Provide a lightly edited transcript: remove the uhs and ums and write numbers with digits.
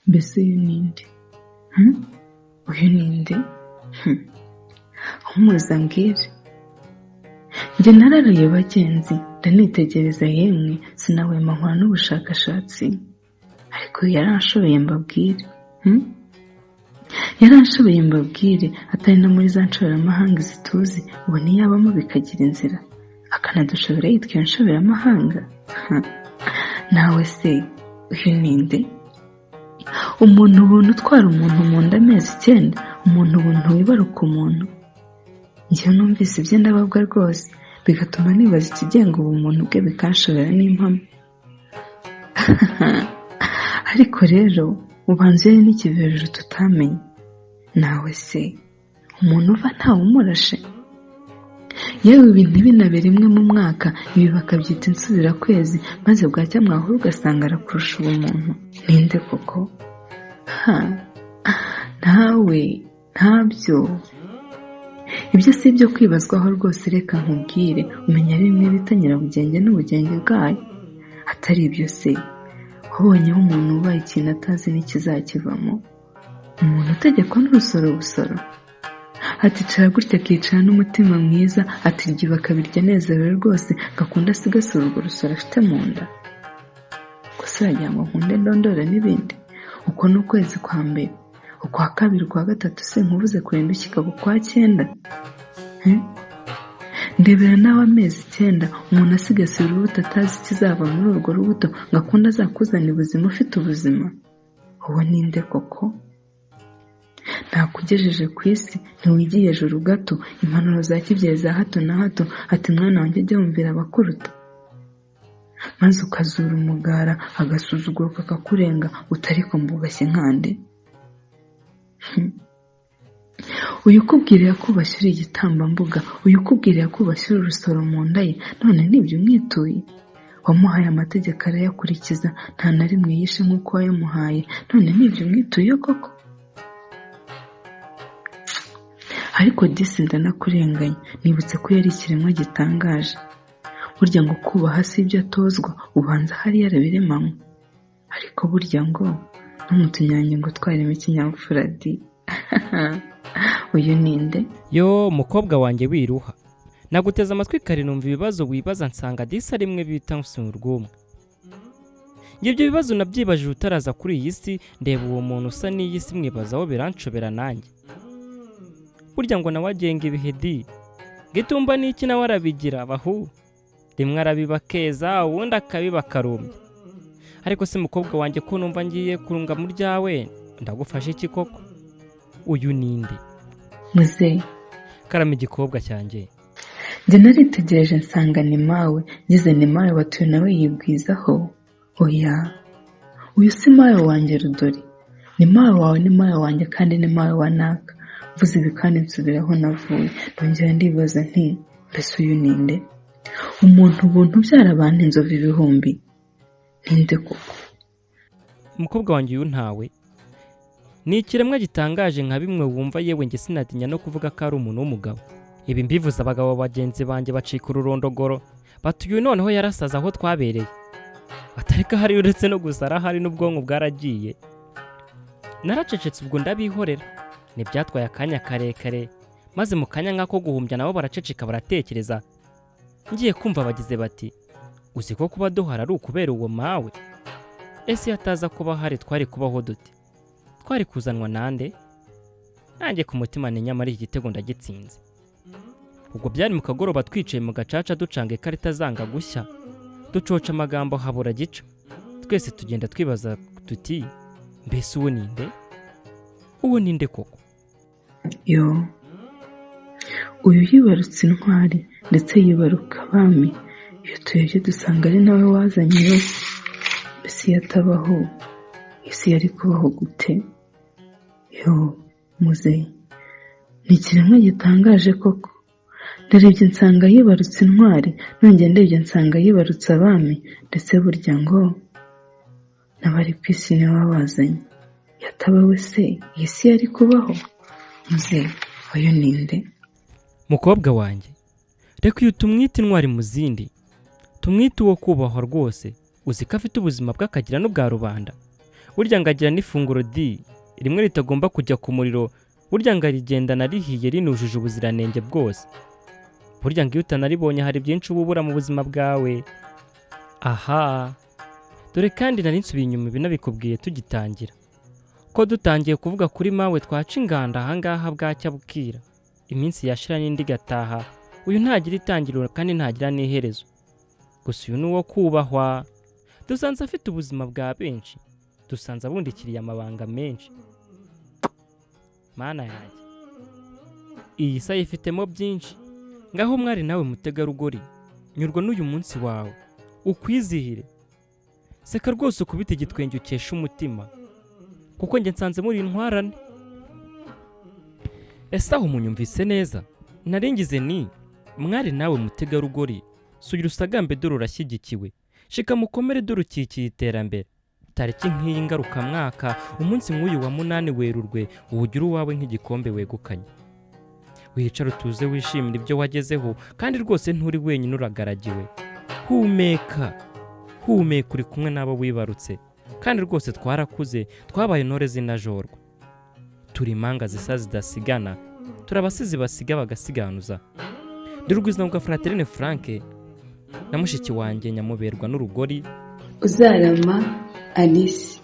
mbese uyu ninde? Uyu ninde? Umuza mbwire. Njye nararuye bagenzi ndanitegereza, yemwe sinahwema nkora n'ubushakashatsi, ariko yaranshoboye mbabwire. Yaranshoboye mbabwire, atari no muri za nshoberamahanga zituzi, ubu niyabamo bikagira inzira, akanadushobora yitwa iyo nshoberamahanga. Nawe se uyu ninde? Umuntu ubuntu utwara umuntu mu nda amezi 9, umuntu ubuntu wibaruka umuntu. Njyewe numvise ibyo ndababwa rwose, bigatuma nibaza ikigenga ubumuntu bwe, bikanshobera n'impamo. Ariko rero ubanza yari n'ikivejuru tutamenye. Nawe se umuntu uva ntawe umurashe? Yewe ibintu binabera rimwe mu mwaka, ibi bakabyita insubirakwezi, maze bwacya mwahura ugasanga arakurusha ubumuntu. Ninde koko? Ntawe, ntabyo. Ibyo si ibyo kwibazwaho rwose, reka nkubwire, umenya ari bimwe bita nyirabugenge n'ubugenge bwayo. Atari ibyo se, wabonyeho umuntu ubaye ikintu atazi n'ikizakivamo? Umuntu utegekwa n'urusoro busoro, aticara gutya akicara n'umutima mwiza, atirya bakabirya anezerewe rwose, gakunda asigasura urwo rusoro afite mu nda. Gusa wagira ngo nkunde ndondora n'ibindi. Uko ni ukwezi kwa mbere, ukwa kabiri, ukwa gatatu, sinkubuze kurinda kikaba ukwa 9. Ndebera nawe amezi 9 umuntu asigasira urubuto atazi ikizava muri urwo rubuto, ngakunda azakuzana ubuzima ufite ubuzima. Uwo ninde koko? Ntakugejeje ku isi, ntiwigiye ejuru gato, impanuro za kibyeyi za hato na hato, ati mwana wanjye jya wumvira abakuruta. Maze ukazura umugara, agasuzuguro kakakurenga, utariko mbugashye nkande. Uyu ukubwirira ko bashyira igitambambuga, uyu ukubwirira ko bashyira urusoro mu nda ye, none nibyo umwituye? Wamuhaye amategeko arayakurikiza, nta na rimwe yishe nk'uko wayamuhaye, none nibyo umwituye koko? Ariko disi ndanakurenganya, nibutse ko yari ikiremwa gitangaje. Burya ngo kubaha si ibyo atozwa, ubanza hari yarabiremanywe. Ariko burya ngo no mu tunyangingo twarimo ikinyabupfura di. Uyu ninde? Yo mukobwa wanjye wiruha, naguteze amatwi kare numva ibibazo wibaza, nsanga disi ari mwe bita nsurwumwe. Ibyo bibazo nabyibajije utaraza kuri iyi si, ndeba uwo muntu usa n'iyi si mwibazaho biranshobera nanjye. Burya ngo nawe agenga ibihe di, gitumba n'iki nawe arabigira bahu, rimwe arabibakeza ubundi akabiba karumye. Ariko se mukobwa wanjye ko numva ngiye kurunga mu ryawe, ndagufasha iki koko? Uyu ninde? Muzehe. Karame igikobwa cyanjye. Njye naritegereje nsanga ni mawe, ngize ni mawe watuye nawe yibwizaho. Oya, uyu si mawe wanjye Rudori, ni mawe wawe, ni mawe wanjye kandi ni mawe wa Naka. Mvuze ibi kandi nsubiraho navuye, ndongera ndibaza nti mbese uyu ninde? Umuntu ubuntu ubyara abantu inzovu ibihumbi. Ninde koko? Umukobwa wanjye uyu ntawe, ni ikiremwa gitangaje nka bimwe wumva, yewe nge sinatinya no kuvuga ko ari umuntu w'umugabo. Ibi mbivuze abagabo bagenzi banjye bacika ururondogoro, batuye noneho yarasaza aho twabereye. Batareka hari uretse no gusara, hari n'ubwonko bwaragiye. Naracecetse ubwo ndabihorera, ntibyatwaye akanya karekare, maze mu kanya nk'ako guhumbya nabo baraceceka baratekereza. Ngiye kumva bagize bati, uzi ko kuba duhara ari ukubera uwo mawe? Ese yataza kuba hari twari kubaho dute? Twari kuzanwa nande? Nanjye ku mutima ni nyamara iki gitego ndagitsinze. Ubwo byari mu kagoroba twicaye mu gacaca ducanga ikarita zanga gushya, ducoca amagambo habura gica. Twese tugenda twibaza tuti, mbese uwo ninde? Uwo ninde koko? Yo, uyu yibarutse intwari ndetse yibaruka abami. Iyo turebye dusanga ari nawe wazanye yose. Mbese yatabaho, isi yari kubaho gute? Yo, muzehe, ni ikiremwa gitangaje koko. Ndarebye nsanga yibarutse intwari, nongeye ndebye nsanga yibarutse abami, ndetse burya ngo n'abari ku isi niwe wabazanye. Yatabawe se, iyi si yari kubaho? Muzehe, uyu ninde? Mukobwa wanjye, reka uyu tumwite intwari mu zindi, tumwite uwo kubahwa rwose. Uzi ko afite ubuzima bw'akagira n'ubwa rubanda. Burya ngo agira n'ifunguro rimwe ritagomba kujya ku muriro, burya ngo arigendana rihiye rinujuje ubuziranenge bwose. Burya ngo iyo utanaribonye hari byinshi uba ubura mu buzima bwawe. Aha, dore kandi nari nsubiye inyuma ibi nabikubwiye tugitangira ko dutangiye kuvuga kuri mawe twaca inganda ahangaha bwacya bukira, iminsi yashira n'indi igataha. Uyu ntagira itangiriro kandi ntagira n'iherezo. Gusa uyu ni uwo kubahwa. Dusanze afite ubuzima bwa benshi, dusanze abundikiriye amabanga menshi. Mana yanjye, iyi saha ifitemo byinshi. Ngaho mwari nawe mutegarugori, nyurwa n'uyu munsi wawe, ukwizihire. Seka rwose ukubite igitwenge ukesha umutima, kuko njye nsanze muri intwarane. Ese aho munyumvise neza? Naringize ni mwari nawe mutegarugori, sugira usagambe dore urashyigikiwe. Shika mukomere dore ukikiye iterambere. Tariki nk'iyi ngarukamwaka, umunsi nk'uyu wa 8 Werurwe, uwugira uwawe nk'igikombe wegukanye. Wicara utuze wishimira ibyo wagezeho, kandi rwose nturi wenyine uragaragiwe. Humeka uri kumwe n'abo wibarutse, kandi rwose twarakuze, twabaye intore zinajorwa. Turi impanga zisa zidasigana, turabasizi basiga bagasiganuza. Dore urwizina rwa Fraterine Frank na mushiki wanjye Nyamuberwa n'urugori Uzarama Alice.